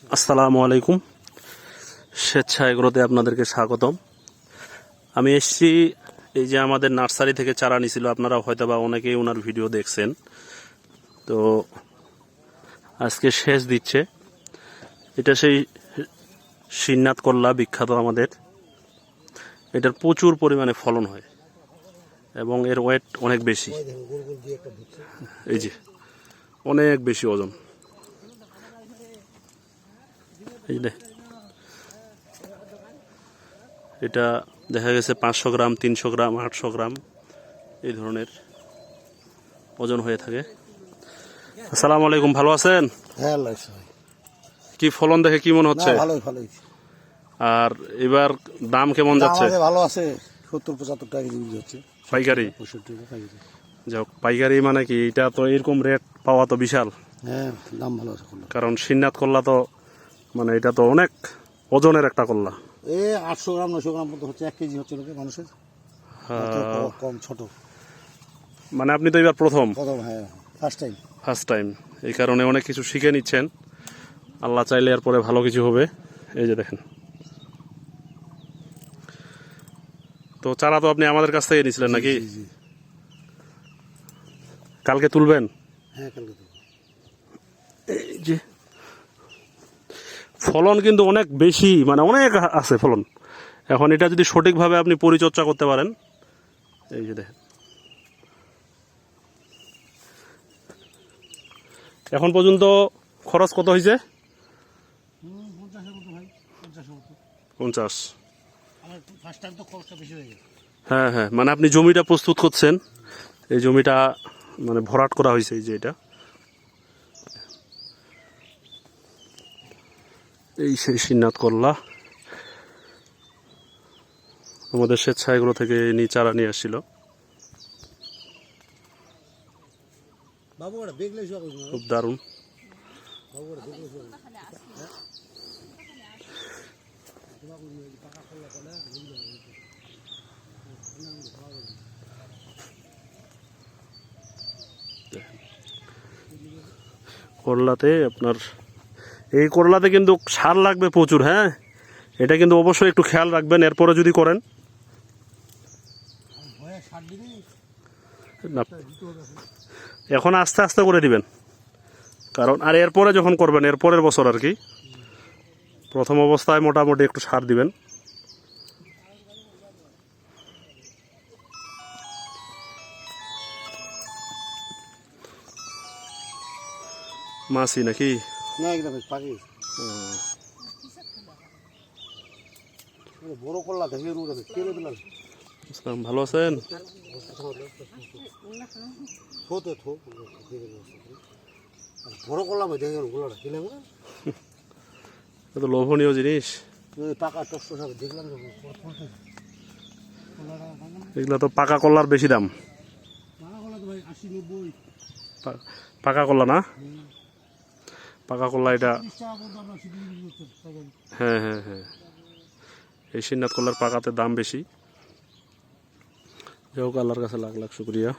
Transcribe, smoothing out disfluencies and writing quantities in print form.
আসসালামু আলাইকুম। স্বেচ্ছা এগ্রোতে আপনাদেরকে স্বাগতম। আমি এসেছি এই যে আমাদের নার্সারি থেকে চারা নিছিল, আপনারা হয়তো বা অনেকেই ওনার ভিডিও দেখছেন। তো আজকে শেষ দিচ্ছে। এটা সেই শিবনাথ করলা, বিখ্যাত আমাদের। এটার প্রচুর পরিমাণে ফলন হয় এবং এর ওয়েট অনেক বেশি। এই যে অনেক বেশি ওজন। এই যে এটা দেখা গেছে 500 গ্রাম, 300 গ্রাম, 800 গ্রাম এই ধরনের ওজন হয়ে থাকে। আসসালামু আলাইকুম, ভালো আছেন? হ্যাঁ, কি ফলন দেখে কি মনে হচ্ছে? ভালোই ভালোই। আর এবার দাম কেমন যাচ্ছে? ভালো আছে, 70-75 টাকা কেজি বিক্রি হচ্ছে। পাইকারি? 65 টাকা পাইকারি। যাক, পাইকারি মানে কি, এটা তো এরকম রেট পাওয়া তো বিশাল। হ্যাঁ, দাম ভালো আছে। কারণ শিবনাথ করলা তো মানে এটা তো অনেক ওজনের একটা করলা। 800 গ্রাম 900 গ্রাম মতো হচ্ছে, 1 কেজি হচ্ছে লোকে মানুষের। কম ছোট। মানে আপনি তো এবার প্রথম? হ্যাঁ, ফার্স্ট টাইম। এই কারণে অনেক কিছু শিখে নিচ্ছেন। আল্লাহ চাইলে এরপরে ভালো কিছু হবে। এই যে দেখেন, তো চারা তো আপনি আমাদের কাছ থেকে নিয়েছিলেন নাকি? জি। কালকে তুলবেন? হ্যাঁ, কালকে তুলব। এই যে ফলন কিন্তু অনেক বেশি, মানে অনেক আছে ফলন। এখন এটা যদি সঠিকভাবে আপনি পরিচর্যা করতে পারেন। এই যে দেখেন, এখন পর্যন্ত খরচ কত হয়েছে? 50। হ্যাঁ, মানে আপনি জমিটা প্রস্তুত করছেন, এই জমিটা মানে ভরাট করা হয়েছে। এই যে এটা, এই সেই শিবনাথ করলা আমাদের স্বেচ্ছা এগুলো থেকে চারা নিয়ে আসছিল। খুব দারুণ। করলাতে আপনার এই করলাতে কিন্তু সার লাগবে প্রচুর। হ্যাঁ, এটা কিন্তু অবশ্যই একটু খেয়াল রাখবেন এরপরে যদি করেন। না, এখন আস্তে আস্তে করে দিবেন, কারণ আর এরপরে যখন করবেন এরপরের বছর আর কি, প্রথম অবস্থায় মোটামুটি একটু সার দিবেন। মাছি নাকি? বড় করলা দেখে ভালো আছেন? বড় করলা দেখে তো লোভনীয় জিনিস। পাকা টস্ট দেখলাম, এগুলো তো পাকা কলার বেশি দাম। পাকা কলা না? পাকা কলা এটা। হ্যাঁ, এই শিবনাথ কলার পাকাতে দাম বেশি। যাই হোক, আল্লাহর কাছে লাখ লাখ শুকরিয়া।